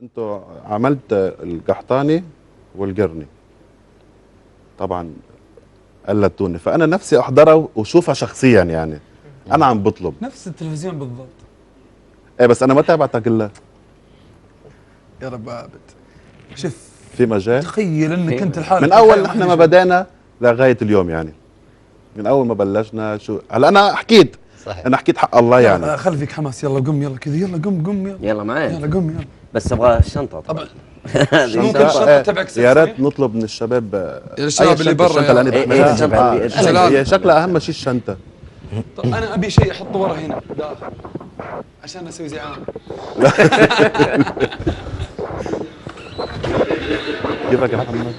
انتوا عملت القحطاني والقرني طبعا قلدتوني، فانا نفسي احضرها واشوفها شخصيا يعني. انا عم بطلب نفس التلفزيون بالضبط. ايه بس انا ما تابعتك الا يا رب عابد، شوف في مجال تخيل انك انت لحالك من اول احنا ما بدينا لغايه اليوم يعني. من اول ما بلشنا شو هلا انا حكيت صحيح. انا حكيت حق الله يعني. خلي فيك حماس، يلا قم يلا كذا، يلا قم يلا يلا معي يلا قم يلا. بس ابغى الشنطه طبعا ممكن الشنطه تبعك يا ريت نطلب من الشباب الشباب اللي برا الشنطه اللي إيه، نحملها. الشنطة هي شكلها اهم شيء الشنطه. طب انا ابي شيء احطه ورا هنا داخل عشان اسوي زعامه. كيفك يا محمد؟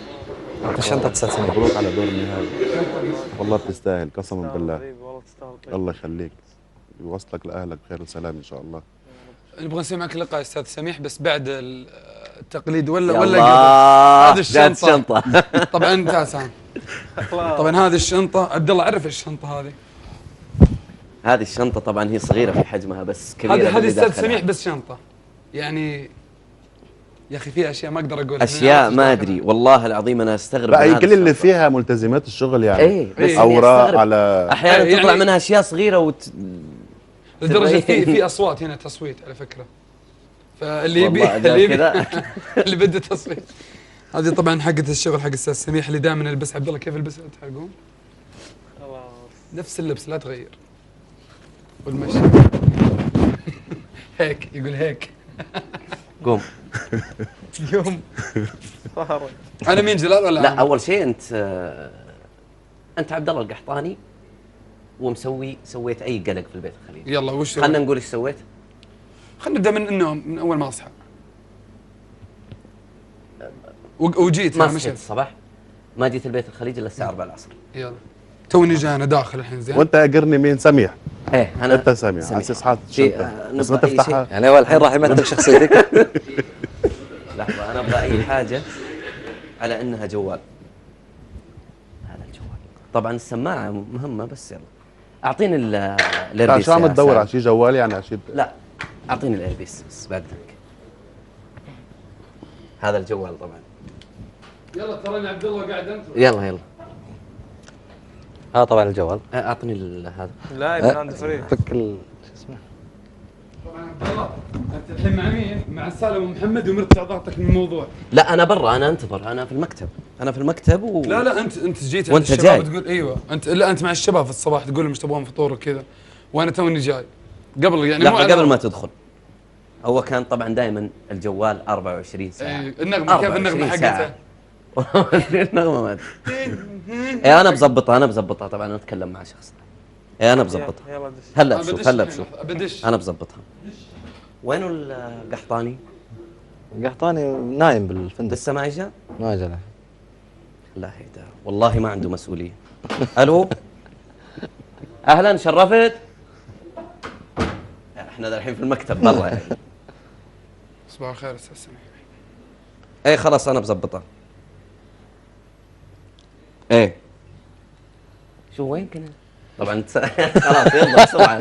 الشنطة تستثمر. مبروك على دور النهائي، والله بتستاهل قسما بالله. الله يخليك يوصلك لاهلك بخير وسلام ان شاء الله. نبغى نسوي معك لقاء استاذ سميح بس بعد التقليد ولا يلا قبل. هذه جات الشنطه الشنطه طبعا انت سام. طبعا هذه الشنطه عبد الله عرف الشنطه هذه. هذه الشنطه طبعا هي صغيره في حجمها بس كبيره هذه باللي استاذ داخلها. سميح بس شنطه يعني. يا اخي في اشياء ما اقدر اقولها. اشياء ما ادري والله العظيم انا استغرب لا من هي هذه كل اللي الشنطة. فيها ملتزمات الشغل يعني. ايه بس إني اوراق أستغرب. على احيانا يعني تطلع منها اشياء صغيره لدرجه في اصوات هنا تصويت على فكره. فاللي يبي والله اللي يبي كذا. اللي بده تصويت. هذه طبعا حقة الشغل حق الاستاذ سميح اللي دائما يلبس. عبد الله كيف البسها تحرقون؟ نفس اللبس لا تغير. والمشي هيك يقول هيك. قوم يوم انا مين جلال ولا لا عامر؟ اول شيء انت عبد الله القحطاني سويت اي قلق في البيت الخليجي. يلا وش خلينا نقول ايش سويت. خلينا نبدا من النوم من اول ما اصحى. وجيت ما يعني صحيت مشيت. الصباح ما جيت البيت الخليجي الا الساعه 4 العصر. يلا توني جاي انا داخل الحين زين. وانت يا قرني مين؟ سميح. ايه انا انت سميح على اساس حاط الشنطه بس ما نبغى أي تفتحها. يعني هو الحين راح يمثل شخصيتك. لحظه انا ابغى اي حاجه على انها جوال. هذا الجوال طبعا السماعه مهمه بس يلا اعطيني لا الايربيس. شو عم يا تدور سام. على شيء جوال يعني على شيء؟ لا اعطيني الايربيس بس باذنك. هذا الجوال طبعا. يلا تراني عبد الله قاعد انت. يلا طبعا الجوال. اعطني هذا. لا يبقى عنده فريق. فك شو اسمه. طبعا عبد الله انت الحين مع مين؟ مع سالم ومحمد ومرتع ضغطك من الموضوع. لا انا برا انا انتظر انا في المكتب لا انت جيت عند وأنت الشباب جاي. تقول ايوه انت. لا انت مع الشباب في الصباح تقول لهم ايش تبغون فطور وكذا. وانا توني جاي قبل يعني لا قبل ما تدخل. هو كان طبعا دائما الجوال 24 ساعه. النغمه كيف النغمه 24 حقته؟ ساعة. النغمه ما ادري. إيه انا بظبطها طبعا انا اتكلم مع شخص. إيه انا بظبطها. يلا دش. هلا بشوف بدش انا بظبطها. وينه القحطاني؟ قحطاني نايم بالفندق. لسه ما اجى؟ ما جاء. لا هيدا والله ما عنده مسؤوليه. الو اهلا شرفت. احنا الحين في المكتب برا يعني. صباح الخير استاذ سميح. ايه خلاص انا بظبطها. ايه شو وين كنا؟ طبعا خلاص يلا بسرعه.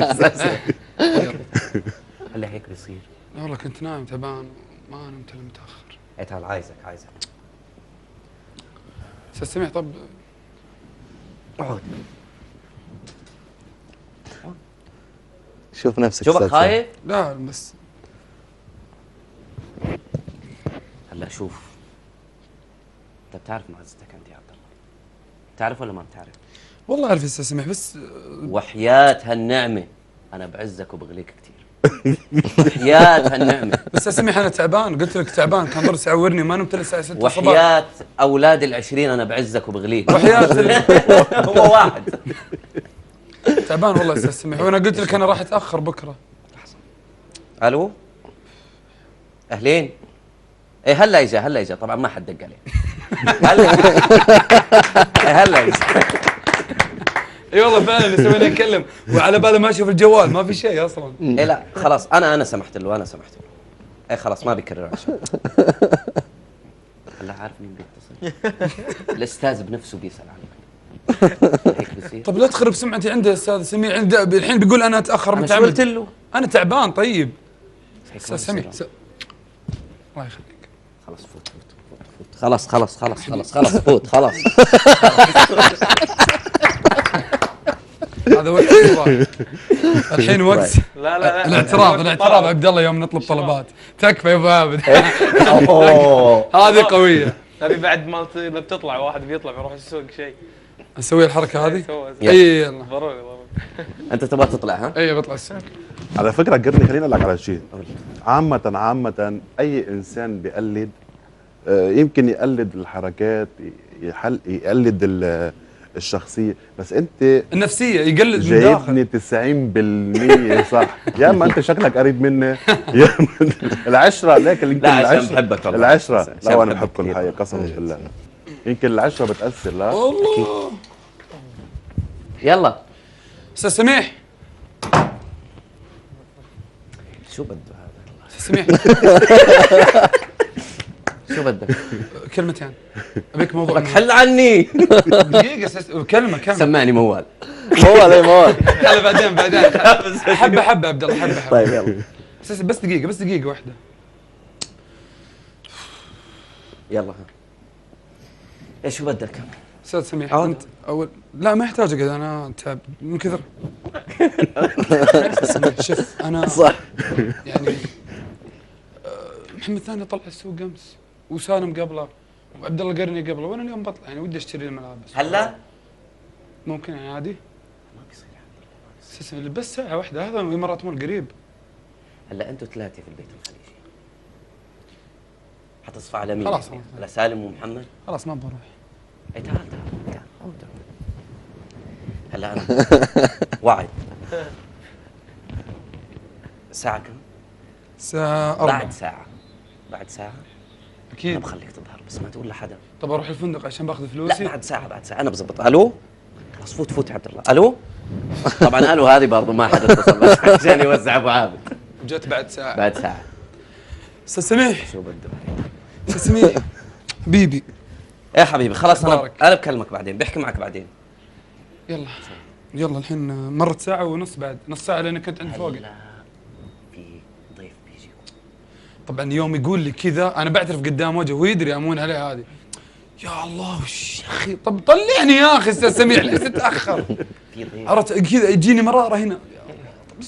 هلا هيك بيصير. لا والله كنت نايم تعبان ما نمت الا متاخر. ايه تعال عايزك استاذ سميح طب اقعد. شوف نفسك. شوفك أستاذ خايف؟ لا بس هلا شوف انت بتعرف معزتك انت يا عبد الله. بتعرف ولا ما بتعرف؟ والله اعرف استاذ سميح بس وحياة هالنعمة أنا بعزك وبغليك كثير. وحياة هالنعمة. بس استاذ سميح انا تعبان قلت لك تعبان كان ضرس يعورني ما نمت الا الساعه 6 الصباح. وحياة أولاد ال20 أنا بعزك وبغليك. وحياة هو واحد. تعبان والله استاذ سميح وانا قلت لك انا راح اتاخر بكره. ألو أهلين. إيه هلا إجا طبعا ما حد دق عليه. هلا إجا. اي والله فعلا يسويني اتكلم وعلى باله ما اشوف الجوال ما في شيء اصلا. إيه لا خلاص أنا سمحت له. إيه خلاص ما بيكرر عشان. هلا عارف مين بيتصل؟ الأستاذ بنفسه بيسأل عنك. هيك بيصير. طب لا تخرب سمعتي عنده استاذ سميع عنده الحين بيقول انا اتاخر أنا شو متعمد. قلت له؟ انا تعبان طيب. هيك استاذ سميح الله يخليك. خلاص فوت فوت فوت فوت. خلاص فوت خلاص. هذا وقت الاعتراض. الحين وقت لا الاعتراض عبد الله يوم نطلب طلبات. تكفى يا ابو عابد. اوه هذه قويه. تبي بعد ما بتطلع واحد بيطلع بيروح السوق شيء اسوي الحركه هذه. سوى. اي يلا. ضروري انت تبغى تطلع ها؟ اي بطلع السوق. على فكره قرني، خليني اقول لك على شيء. عامه اي انسان بيقلد، يمكن يقلد الحركات، يقلد الشخصيه، بس انت النفسيه يقلد من داخل. جايبني 90% صح. يا اما انت شكلك قريب مني، يا اما العشره. لكن يمكن لا عشان العشره بحبك والله. العشره عشان لا انا بحبك بحبكم كثير. الحقيقه قسما بالله. يمكن العشره بتاثر. لا والله. يلا استاذ سميح. شو بده هذا؟ استاذ سميح شو بدك؟ كلمتين ابيك موضوع مهم. حل عني. دقيقه كلمه سمعني موال. موال هلا بعدين حبه عبد الله حبه. طيب يلا بس دقيقه واحده. يلا ها. ايش شو بدك؟ استاذ سميح عود. انت اول لا ما يحتاج اقعد، انا تعب من كثر. استاذ سميح شوف انا صح يعني محمد ثاني طلع السوق امس، وسالم قبله، وعبد الله قرني قبله، وانا اليوم بطلع يعني ودي اشتري الملابس. هلا؟ ممكن يعني عادي؟ بس ساعة واحدة، هذا امارات مول قريب. هلا انتوا ثلاثة في البيت الخليجي. حتصفى على مين؟ خلاص. على سالم ومحمد؟ خلاص ما بروح. اي تعال. هلا انا وعد. ساعة كم؟ الساعة 4 بعد ساعة انا اكيد. بخليك تظهر بس ما تقول لحدا. طب اروح الفندق عشان باخذ لا فلوسي؟ بعد ساعة انا بزبط. الو؟ خلاص فوت يا عبد الله. الو؟ طبعا الو هذه برضه ما حدا اتصل بس عشان يوزع ابو عابد. جت بعد ساعة. بعد ساعة. استاذ سميح. شو بده؟ استاذ سميح حبيبي. يا حبيبي خلاص أخبارك؟ انا بكلمك بعدين، بحكي معك بعدين. يلا الحين مرت ساعة ونص، بعد نص ساعة لأنك كنت عند فوقي. هلا في ضيف بيجي. طبعا يوم يقول لي كذا أنا بعترف قدام وجهه ويدري أمون عليه هذه. يا الله وش يا أخي، طب طلعني يا أخي استاذ سميح ليش تتأخر؟ في ضيف عرفت كذا يجيني مرارة هنا. طب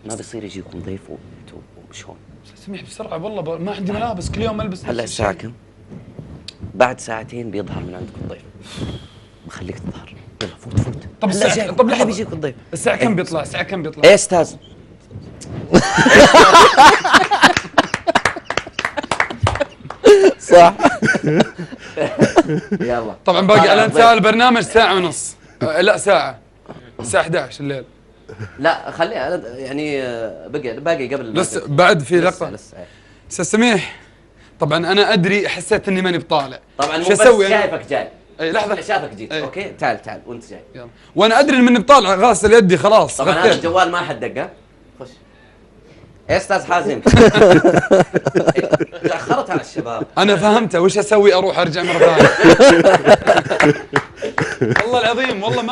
ما بصير يجيكم ضيف وشلون؟ استاذ سميح بسرعة والله ما عندي ملابس، كل يوم ألبس هلا نفس الساعة الشيء. كم؟ بعد ساعتين بيظهر من عندكم الضيف. بخليك تظهر. يلا فوت. طب هلا الساعة جاي. طب هلا لحظة بيجيك الضيف. الساعة كم إيه. بيطلع؟ الساعة كم بيطلع؟ ايه استاذ؟ صح يلا طبعا باقي على طالع انتهاء البرنامج ساعة ونص. لا ساعة. الساعة 11 الليل. لا خليها يعني باقي قبل لسه بعد في لقطة. لسه. استاذ سميح طبعا انا ادري، حسيت اني ماني بطالع. طبعا مو شو بس اسوي أنا؟ شايفك جاي. اي لحظة. شافك جيت. أي. اوكي تعال وانت جاي. يلا. وانا ادري اني بطالع، غاسل يدي خلاص طبعا هذا غثيت. الجوال ما حد دق. ها خش. ايه استاذ حازم. تاخرت على الشباب. انا فهمته وش اسوي، اروح ارجع مرة ثانية. والله العظيم والله ما